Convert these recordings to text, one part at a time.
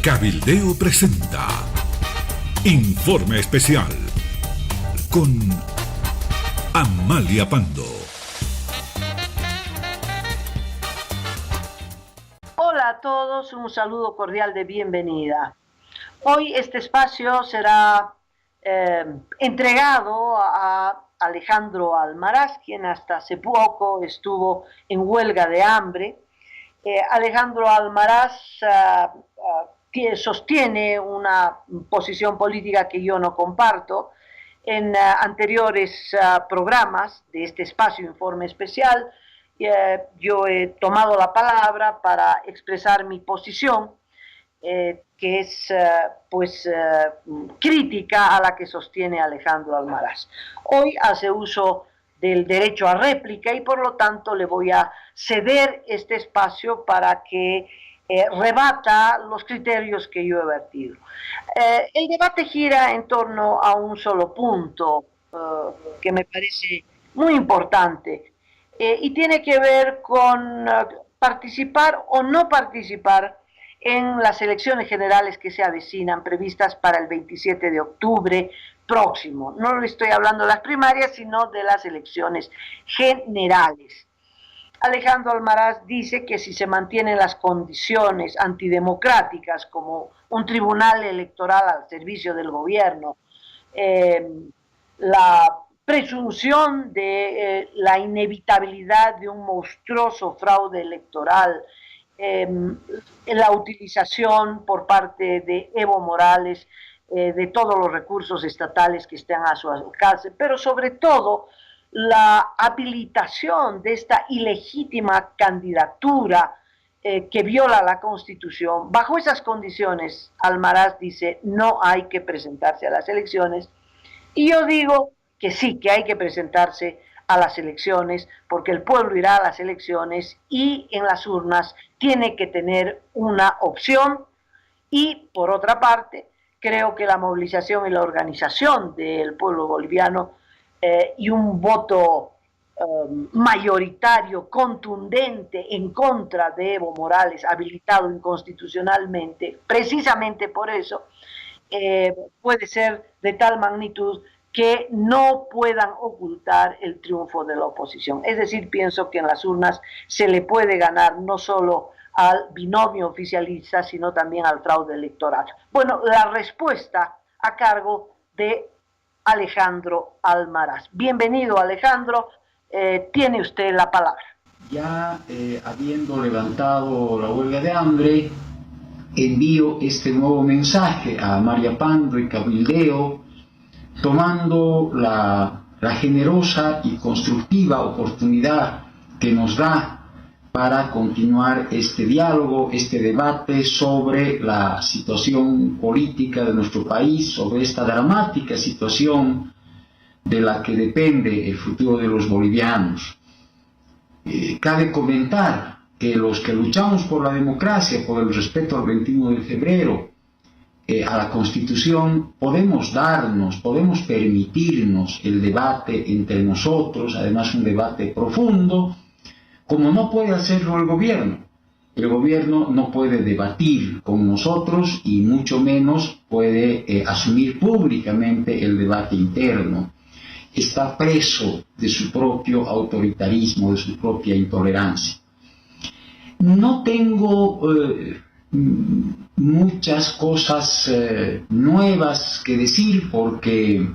Cabildeo presenta Informe Especial con Amalia Pando. Hola a todos, un saludo cordial de bienvenida. Hoy este espacio será entregado a Alejandro Almaraz, quien hasta hace poco estuvo en huelga de hambre. Alejandro Almaraz que sostiene una posición política que yo no comparto. En anteriores programas de este espacio Informe Especial, yo he tomado la palabra para expresar mi posición, que es crítica a la que sostiene Alejandro Almaraz. Hoy hace uso del derecho a réplica y por lo tanto le voy a ceder este espacio para que rebata los criterios que yo he vertido. El debate gira en torno a un solo punto que me parece muy importante y tiene que ver con participar o no participar en las elecciones generales que se avecinan, previstas para el 27 de octubre próximo. No le estoy hablando de las primarias, sino de las elecciones generales. Alejandro Almaraz dice que si se mantienen las condiciones antidemocráticas, como un tribunal electoral al servicio del gobierno, la presunción de la inevitabilidad de un monstruoso fraude electoral, la utilización por parte de Evo Morales de todos los recursos estatales que estén a su alcance, pero sobre todo la habilitación de esta ilegítima candidatura que viola la Constitución. Bajo esas condiciones, Almaraz dice, no hay que presentarse a las elecciones, y yo digo que sí, que hay que presentarse a las elecciones, porque el pueblo irá a las elecciones y en las urnas tiene que tener una opción. Y por otra parte, creo que la movilización y la organización del pueblo boliviano y un voto mayoritario, contundente en contra de Evo Morales, habilitado inconstitucionalmente, precisamente por eso, puede ser de tal magnitud que no puedan ocultar el triunfo de la oposición. Es decir, pienso que en las urnas se le puede ganar no solo al binomio oficialista, sino también al fraude electoral. Bueno, la respuesta a cargo de Alejandro Almaraz. Bienvenido, Alejandro, tiene usted la palabra. Ya habiendo levantado la huelga de hambre, envío este nuevo mensaje a Amalia Pando y Cabildeo, tomando la generosa y constructiva oportunidad que nos da para continuar este diálogo, este debate sobre la situación política de nuestro país, sobre esta dramática situación de la que depende el futuro de los bolivianos. Cabe comentar que los que luchamos por la democracia, por el respeto al 21 de febrero, a la Constitución, podemos permitirnos el debate entre nosotros, además un debate profundo, como no puede hacerlo el gobierno. El gobierno no puede debatir con nosotros y mucho menos puede asumir públicamente el debate interno. Está preso de su propio autoritarismo, de su propia intolerancia. No tengo muchas cosas nuevas que decir porque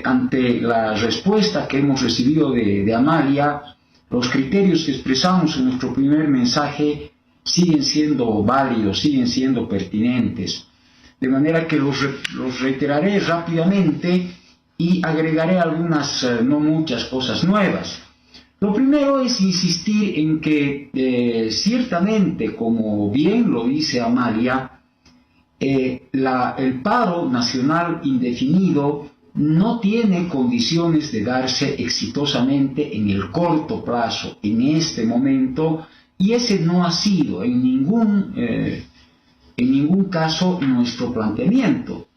ante la respuesta que hemos recibido de Amalia, los criterios que expresamos en nuestro primer mensaje siguen siendo válidos, siguen siendo pertinentes, de manera que los reiteraré rápidamente y agregaré algunas, no muchas cosas nuevas. Lo primero es insistir en que ciertamente, como bien lo dice Amalia, el paro nacional indefinido no tiene condiciones de darse exitosamente en el corto plazo, en este momento, y ese no ha sido en ningún caso nuestro planteamiento.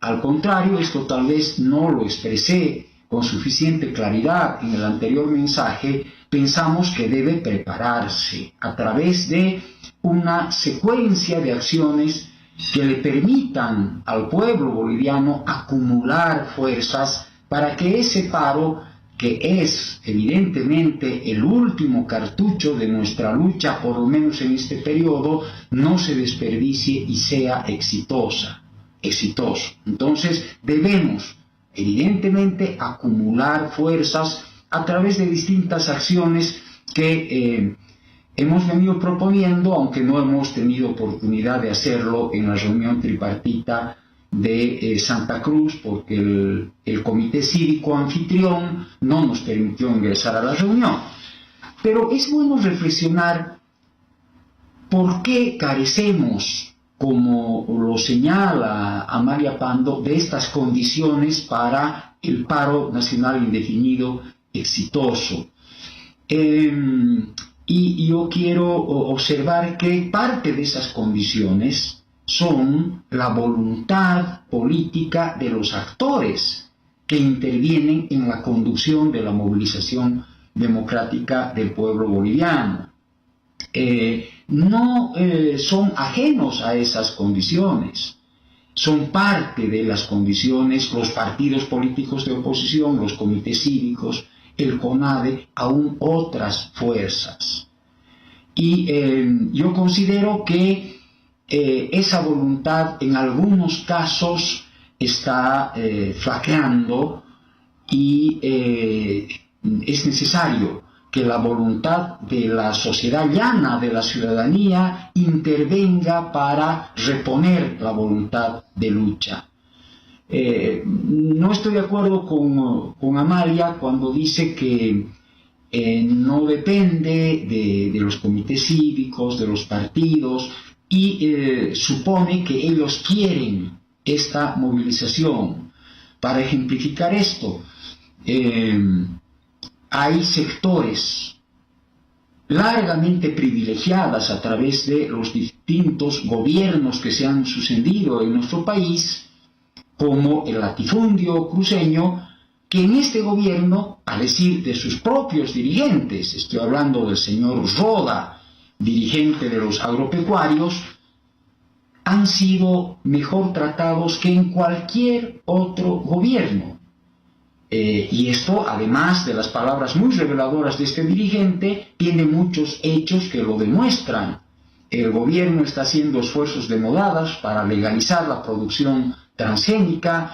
Al contrario, esto tal vez no lo expresé con suficiente claridad en el anterior mensaje, pensamos que debe prepararse a través de una secuencia de acciones que le permitan al pueblo boliviano acumular fuerzas para que ese paro, que es evidentemente el último cartucho de nuestra lucha, por lo menos en este periodo, no se desperdicie y sea exitoso. Entonces debemos evidentemente acumular fuerzas a través de distintas acciones que hemos venido proponiendo, aunque no hemos tenido oportunidad de hacerlo en la reunión tripartita de Santa Cruz, porque el comité cívico anfitrión no nos permitió ingresar a la reunión. Pero es bueno reflexionar por qué carecemos, como lo señala Amalia Pando, de estas condiciones para el paro nacional indefinido exitoso. Y yo quiero observar que parte de esas condiciones son la voluntad política de los actores que intervienen en la conducción de la movilización democrática del pueblo boliviano. No son ajenos a esas condiciones, son parte de las condiciones los partidos políticos de oposición, los comités cívicos, el CONADE, aún otras fuerzas. Y yo considero que esa voluntad en algunos casos está flaqueando y es necesario que la voluntad de la sociedad llana, de la ciudadanía, intervenga para reponer la voluntad de lucha. No estoy de acuerdo con Amalia cuando dice que no depende de los comités cívicos, de los partidos, y supone que ellos quieren esta movilización. Para ejemplificar esto, hay sectores largamente privilegiadas a través de los distintos gobiernos que se han sucedido en nuestro país, como el latifundio cruceño, que en este gobierno, a decir de sus propios dirigentes, estoy hablando del señor Roda, dirigente de los agropecuarios, han sido mejor tratados que en cualquier otro gobierno. Y esto, además de las palabras muy reveladoras de este dirigente, tiene muchos hechos que lo demuestran. El gobierno está haciendo esfuerzos demodados para legalizar la producción transgénica,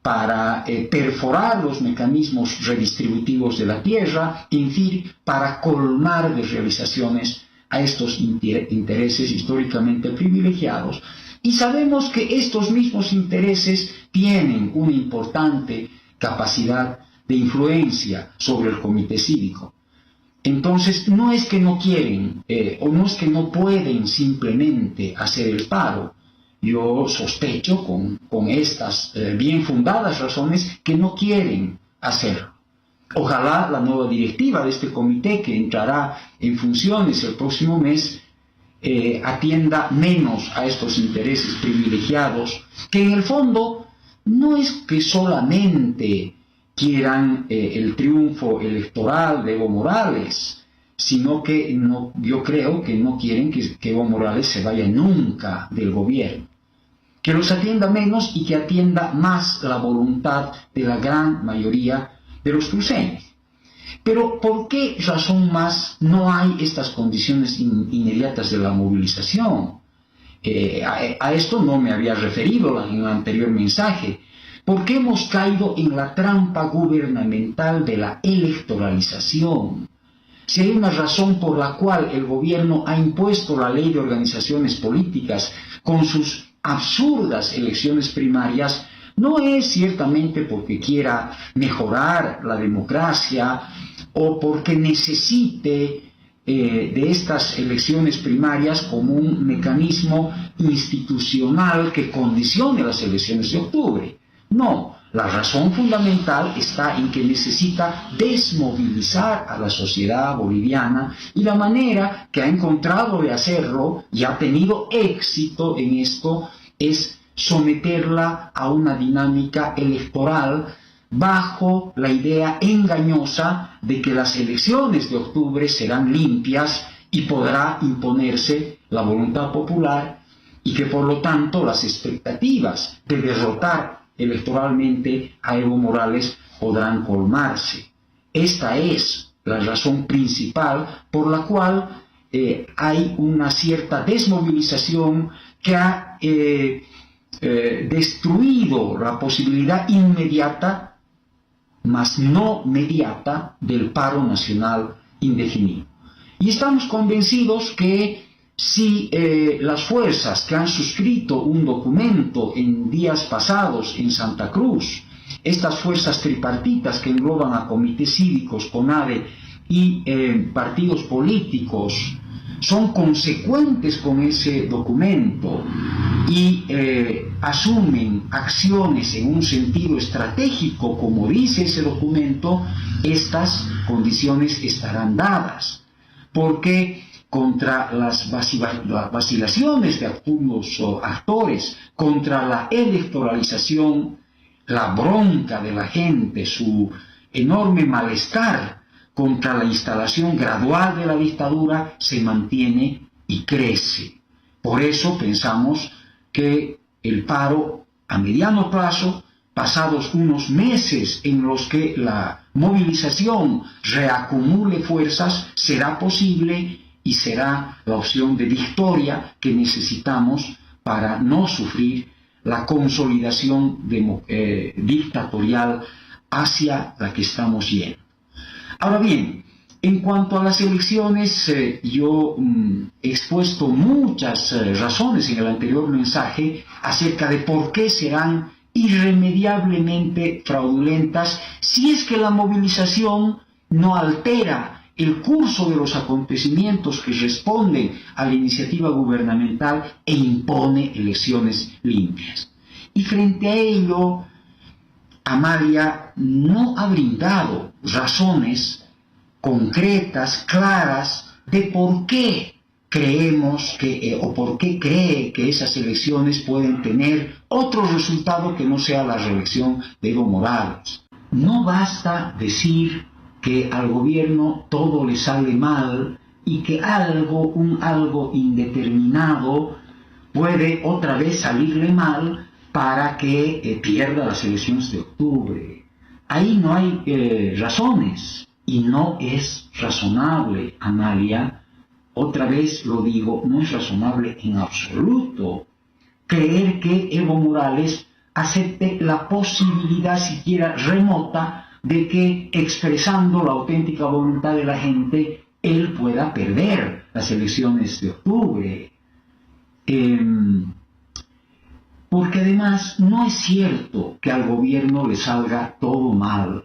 para perforar los mecanismos redistributivos de la tierra, en fin, para colmar de realizaciones a estos intereses históricamente privilegiados. Y sabemos que estos mismos intereses tienen una importante capacidad de influencia sobre el comité cívico. Entonces, no es que no quieren o no es que no pueden simplemente hacer el paro. Yo sospecho con estas bien fundadas razones que no quieren hacerlo. Ojalá la nueva directiva de este comité, que entrará en funciones el próximo mes, atienda menos a estos intereses privilegiados, que en el fondo no es que solamente quieran el triunfo electoral de Evo Morales, sino que yo creo que no quieren que Evo Morales se vaya nunca del gobierno. Que los atienda menos y que atienda más la voluntad de la gran mayoría de los cruceños. Pero ¿por qué razón más no hay estas condiciones inmediatas de la movilización? A esto no me había referido en el anterior mensaje. ¿Por qué hemos caído en la trampa gubernamental de la electoralización? Si hay una razón por la cual el gobierno ha impuesto la ley de organizaciones políticas con sus absurdas elecciones primarias, no es ciertamente porque quiera mejorar la democracia o porque necesite de estas elecciones primarias como un mecanismo institucional que condicione las elecciones de octubre. No, la razón fundamental está en que necesita desmovilizar a la sociedad boliviana, y la manera que ha encontrado de hacerlo y ha tenido éxito en esto es someterla a una dinámica electoral bajo la idea engañosa de que las elecciones de octubre serán limpias y podrá imponerse la voluntad popular, y que por lo tanto las expectativas de derrotar electoralmente a Evo Morales podrán colmarse. Esta es la razón principal por la cual hay una cierta desmovilización que ha destruido la posibilidad inmediata, mas no mediata, del paro nacional indefinido. Y estamos convencidos que si las fuerzas que han suscrito un documento en días pasados en Santa Cruz, estas fuerzas tripartitas que engloban a comités cívicos, CONADE y partidos políticos, son consecuentes con ese documento y asumen acciones en un sentido estratégico, como dice ese documento, estas condiciones estarán dadas. Porque contra las vacilaciones de algunos actores, contra la electoralización, la bronca de la gente, su enorme malestar contra la instalación gradual de la dictadura, se mantiene y crece. Por eso pensamos que el paro a mediano plazo, pasados unos meses en los que la movilización reacumule fuerzas, será posible y será la opción de victoria que necesitamos para no sufrir la consolidación dictatorial hacia la que estamos yendo. Ahora bien, en cuanto a las elecciones, yo he expuesto muchas razones en el anterior mensaje acerca de por qué serán irremediablemente fraudulentas si es que la movilización no altera el curso de los acontecimientos que responden a la iniciativa gubernamental e impone elecciones limpias. Y frente a ello, Amalia no ha brindado razones concretas, claras, de por qué creemos que, o por qué cree que esas elecciones pueden tener otro resultado que no sea la reelección de Evo Morales. No basta decir que al gobierno todo le sale mal y que un algo indeterminado puede otra vez salirle mal para que pierda las elecciones de octubre. Ahí no hay razones y no es razonable, Amalia, otra vez lo digo, no es razonable en absoluto creer que Evo Morales acepte la posibilidad siquiera remota de que, expresando la auténtica voluntad de la gente, él pueda perder las elecciones de octubre. Porque además no es cierto que al gobierno le salga todo mal.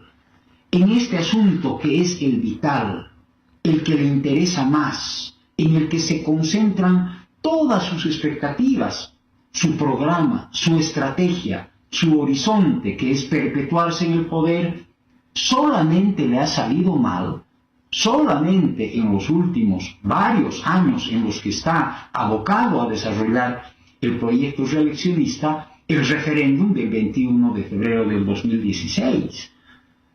En este asunto que es el vital, el que le interesa más, en el que se concentran todas sus expectativas, su programa, su estrategia, su horizonte, que es perpetuarse en el poder, solamente le ha salido mal, solamente en los últimos varios años en los que está abocado a desarrollar el proyecto reeleccionista, el referéndum del 21 de febrero del 2016.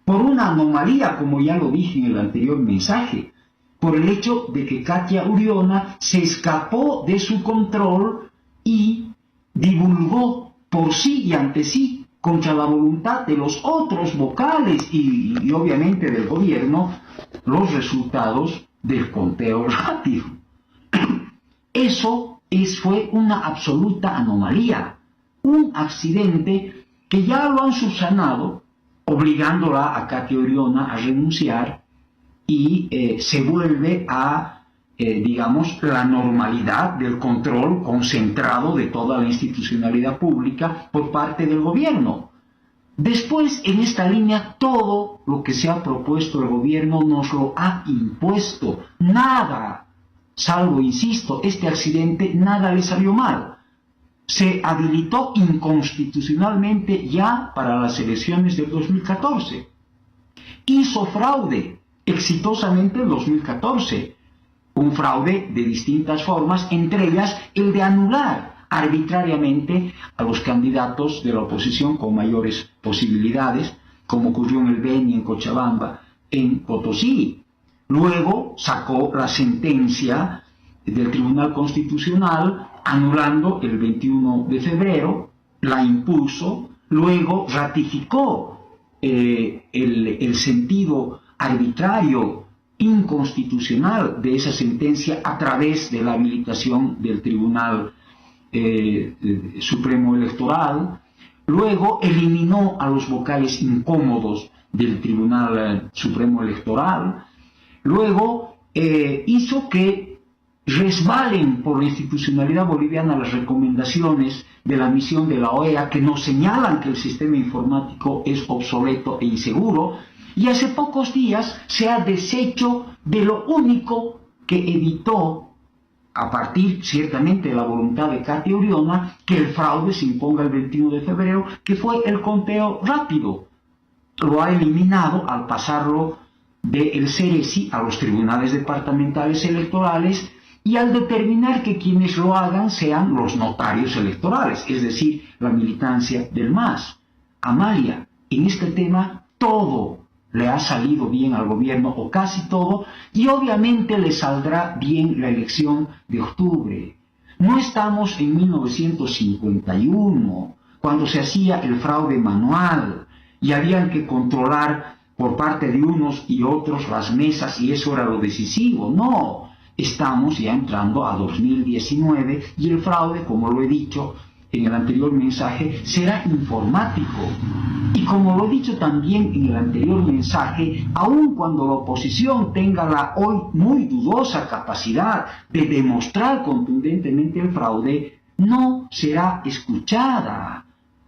Por una anomalía, como ya lo dije en el anterior mensaje, por el hecho de que Katia Uriona se escapó de su control y divulgó por sí y ante sí, contra la voluntad de los otros vocales y obviamente del gobierno, los resultados del conteo rápido. Eso fue una absoluta anomalía, un accidente que ya lo han subsanado, obligándola a Katia Uriona a renunciar y se vuelve a, digamos, la normalidad del control concentrado de toda la institucionalidad pública por parte del gobierno. Después, en esta línea, todo lo que se ha propuesto el gobierno nos lo ha impuesto. Nada, salvo, insisto, este accidente, nada le salió mal. Se habilitó inconstitucionalmente ya para las elecciones del 2014. Hizo fraude exitosamente en 2014. Un fraude de distintas formas, entre ellas el de anular arbitrariamente a los candidatos de la oposición con mayores posibilidades, como ocurrió en el Beni, en Cochabamba, en Potosí. Luego sacó la sentencia del Tribunal Constitucional anulando el 21 de febrero, la impuso, luego ratificó el sentido arbitrario, inconstitucional de esa sentencia a través de la habilitación del Tribunal Supremo Electoral, luego eliminó a los vocales incómodos del Tribunal Supremo Electoral, luego hizo que resbalen por la institucionalidad boliviana las recomendaciones de la misión de la OEA que nos señalan que el sistema informático es obsoleto e inseguro, y hace pocos días se ha deshecho de lo único que evitó, a partir ciertamente de la voluntad de Katia Uriona, que el fraude se imponga el 21 de febrero, que fue el conteo rápido. Lo ha eliminado al pasarlo del CERECI a los tribunales departamentales electorales y al determinar que quienes lo hagan sean los notarios electorales, es decir, la militancia del MAS. Amalia, en este tema todo le ha salido bien al gobierno, o casi todo, y obviamente le saldrá bien la elección de octubre. No estamos en 1951, cuando se hacía el fraude manual, y habían que controlar por parte de unos y otros las mesas, y eso era lo decisivo. No, estamos ya entrando a 2019, y el fraude, como lo he dicho en el anterior mensaje, será informático. Y como lo he dicho también en el anterior mensaje, aun cuando la oposición tenga la hoy muy dudosa capacidad de demostrar contundentemente el fraude, no será escuchada.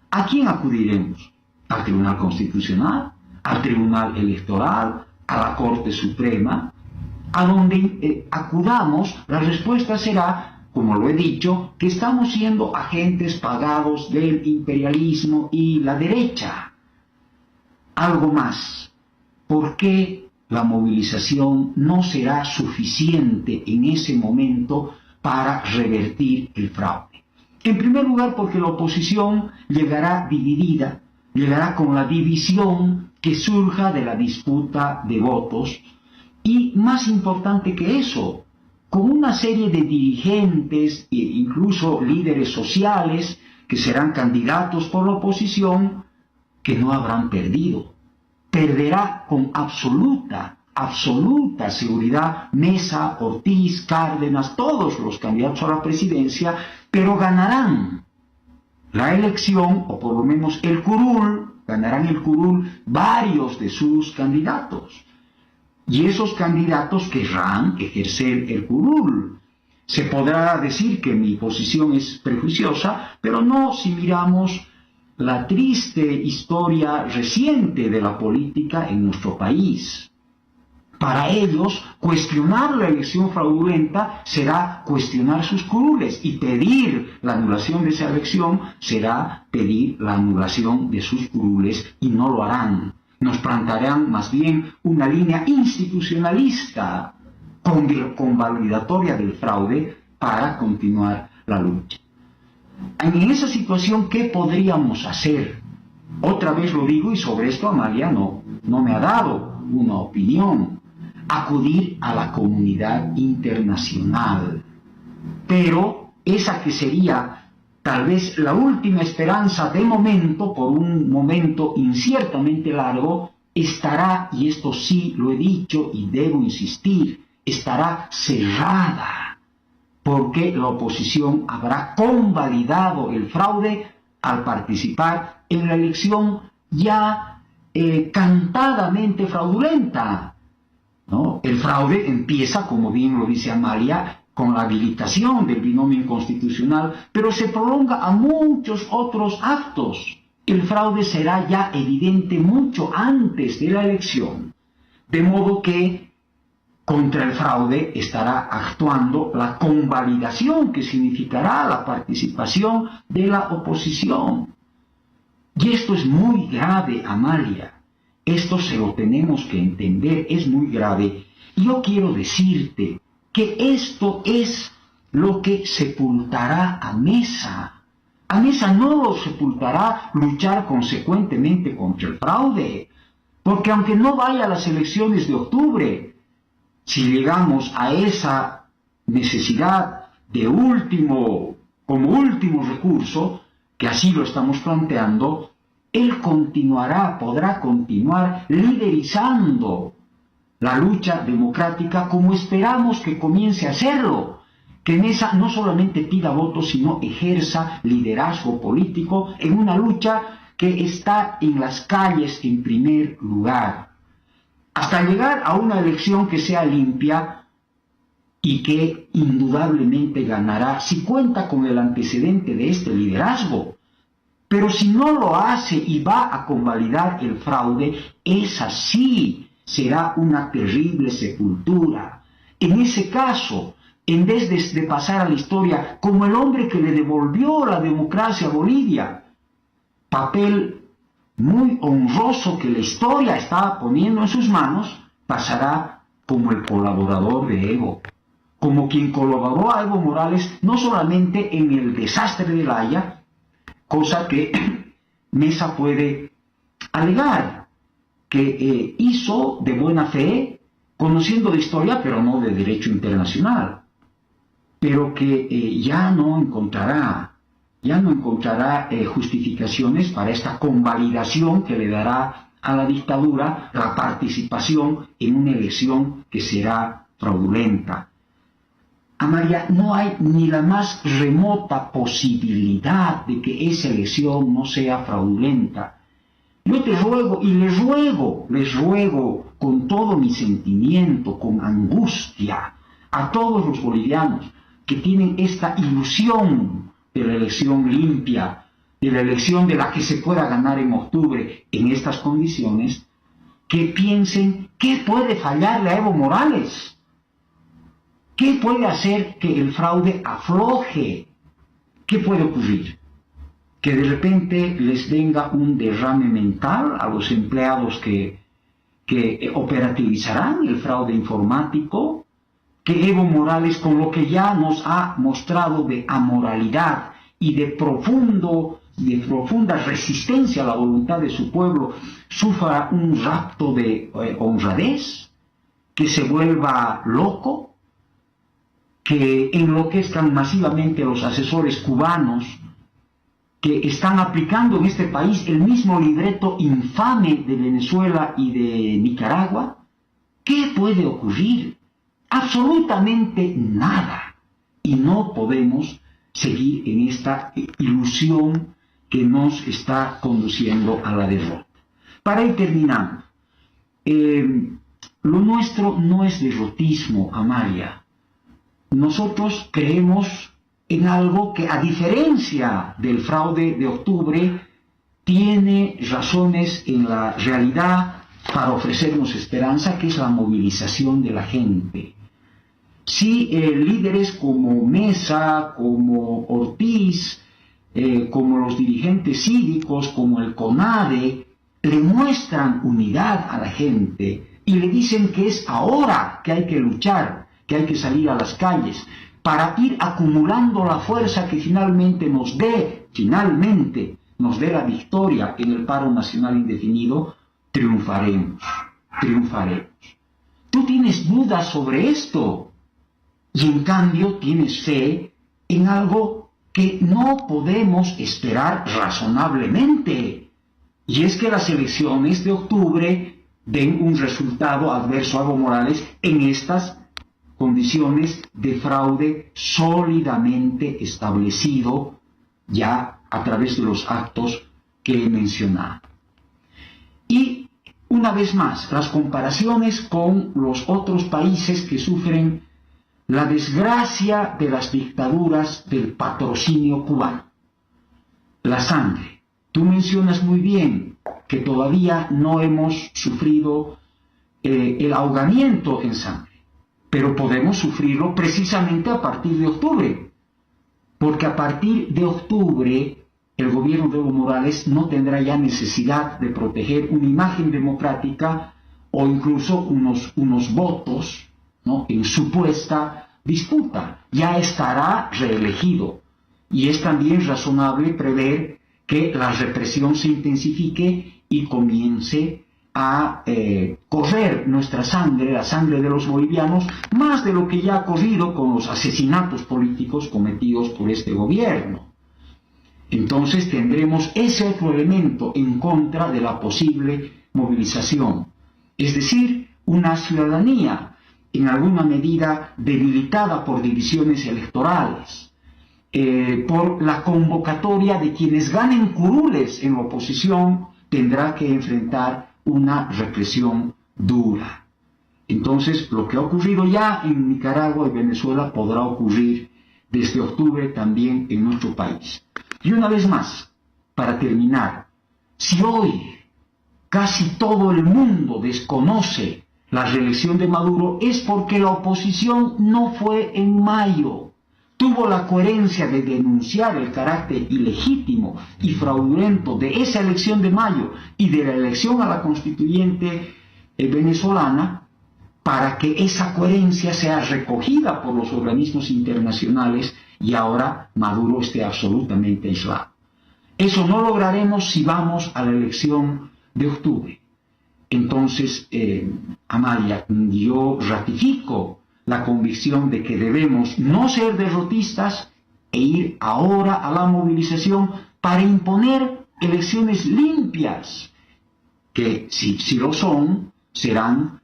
¿A quién acudiremos? ¿Al Tribunal Constitucional? ¿Al Tribunal Electoral? ¿A la Corte Suprema? A donde acudamos, la respuesta será, como lo he dicho, que estamos siendo agentes pagados del imperialismo y la derecha. Algo más, ¿por qué la movilización no será suficiente en ese momento para revertir el fraude? En primer lugar, porque la oposición llegará dividida, llegará con la división que surja de la disputa de votos, y más importante que eso, con una serie de dirigentes e incluso líderes sociales que serán candidatos por la oposición que no habrán perdido. Perderá con absoluta seguridad Mesa, Ortiz, Cárdenas, todos los candidatos a la presidencia, pero ganarán la elección, o por lo menos el curul, ganarán el curul varios de sus candidatos. Y esos candidatos querrán ejercer el curul. Se podrá decir que mi posición es prejuiciosa, pero no si miramos la triste historia reciente de la política en nuestro país. Para ellos, cuestionar la elección fraudulenta será cuestionar sus curules, y pedir la anulación de esa elección será pedir la anulación de sus curules, y no lo harán. Nos plantearán más bien una línea institucionalista convalidatoria del fraude para continuar la lucha. En esa situación, ¿qué podríamos hacer? Otra vez lo digo, y sobre esto Amalia no me ha dado una opinión. Acudir a la comunidad internacional. Pero esa que sería tal vez la última esperanza de momento, por un momento inciertamente largo, estará, y esto sí lo he dicho y debo insistir, estará cerrada, porque la oposición habrá convalidado el fraude al participar en la elección ya cantadamente fraudulenta, ¿no? El fraude empieza, como bien lo dice Amalia, con la habilitación del binomio inconstitucional, pero se prolonga a muchos otros actos. El fraude será ya evidente mucho antes de la elección, de modo que contra el fraude estará actuando la convalidación, que significará la participación de la oposición. Y esto es muy grave, Amalia. Esto se lo tenemos que entender, es muy grave. Y yo quiero decirte que esto es lo que sepultará a Mesa. A Mesa no lo sepultará luchar consecuentemente contra el fraude, porque aunque no vaya a las elecciones de octubre, si llegamos a esa necesidad de como último recurso, que así lo estamos planteando, él podrá continuar liderizando la lucha democrática como esperamos que comience a hacerlo, que Mesa no solamente pida votos, sino ejerza liderazgo político en una lucha que está en las calles en primer lugar, hasta llegar a una elección que sea limpia y que indudablemente ganará si cuenta con el antecedente de este liderazgo. Pero si no lo hace y va a convalidar el fraude, esa sí será una terrible sepultura. En ese caso, en vez de pasar a la historia como el hombre que le devolvió la democracia a Bolivia, papel muy honroso que la historia estaba poniendo en sus manos, pasará como el colaborador de Evo, como quien colaboró a Evo Morales no solamente en el desastre de La Haya, cosa que Mesa puede alegar que hizo de buena fe, conociendo de historia pero no de derecho internacional, pero que ya no encontrará justificaciones para esta convalidación que le dará a la dictadura la participación en una elección que será fraudulenta. Amalia, no hay ni la más remota posibilidad de que esa elección no sea fraudulenta. Yo te ruego y les ruego con todo mi sentimiento, con angustia, a todos los bolivianos que tienen esta ilusión de la elección limpia, de la elección de la que se pueda ganar en octubre en estas condiciones, que piensen qué puede fallarle a Evo Morales. ¿Qué puede hacer que el fraude afloje? ¿Qué puede ocurrir? Que de repente les venga un derrame mental a los empleados que operativizarán el fraude informático, que Evo Morales, con lo que ya nos ha mostrado de amoralidad y de profunda resistencia a la voluntad de su pueblo, sufra un rapto de honradez, que se vuelva loco, que enloquezcan masivamente los asesores cubanos que están aplicando en este país el mismo libreto infame de Venezuela y de Nicaragua. ¿Qué puede ocurrir? Absolutamente nada. Y no podemos seguir en esta ilusión que nos está conduciendo a la derrota. Para ir terminando, lo nuestro no es derrotismo, Amalia. Nosotros creemos en algo que, a diferencia del fraude de octubre, tiene razones en la realidad para ofrecernos esperanza, que es la movilización de la gente. Si líderes como Mesa, como Ortiz, como los dirigentes cívicos, como el CONADE, le muestran unidad a la gente y le dicen que es ahora que hay que luchar, que hay que salir a las calles para ir acumulando la fuerza que finalmente nos dé la victoria en el paro nacional indefinido, triunfaremos. Tú tienes dudas sobre esto y en cambio tienes fe en algo que no podemos esperar razonablemente, y es que las elecciones de octubre den un resultado adverso a Evo Morales en estas condiciones de fraude sólidamente establecido ya a través de los actos que he mencionado. Y una vez más, las comparaciones con los otros países que sufren la desgracia de las dictaduras del patrocinio cubano. La sangre. Tú mencionas muy bien que todavía no hemos sufrido el ahogamiento en sangre, pero podemos sufrirlo precisamente a partir de octubre, porque a partir de octubre el gobierno de Evo Morales no tendrá ya necesidad de proteger una imagen democrática o incluso unos votos, ¿no?, en supuesta disputa. Ya estará reelegido, y es también razonable prever que la represión se intensifique y comience a correr nuestra sangre, la sangre de los bolivianos, más de lo que ya ha corrido con los asesinatos políticos cometidos por este gobierno. Entonces tendremos ese otro elemento en contra de la posible movilización, es decir, una ciudadanía en alguna medida debilitada por divisiones electorales, por la convocatoria de quienes ganen curules en la oposición, tendrá que enfrentar una represión dura. Entonces, lo que ha ocurrido ya en Nicaragua y Venezuela podrá ocurrir desde octubre también en nuestro país. Y una vez más, para terminar, si hoy casi todo el mundo desconoce la reelección de Maduro, es porque la oposición no fue en mayo. Tuvo la coherencia de denunciar el carácter ilegítimo y fraudulento de esa elección de mayo y de la elección a la constituyente venezolana, para que esa coherencia sea recogida por los organismos internacionales y ahora Maduro esté absolutamente aislado. Eso no lograremos si vamos a la elección de octubre. Entonces, Amalia, yo ratifico la convicción de que debemos no ser derrotistas e ir ahora a la movilización para imponer elecciones limpias, que si lo son, serán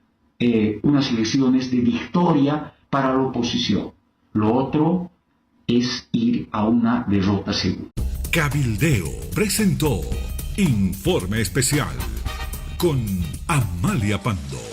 unas elecciones de victoria para la oposición. Lo otro es ir a una derrota segura. Cabildeo presentó Informe Especial con Amalia Pando.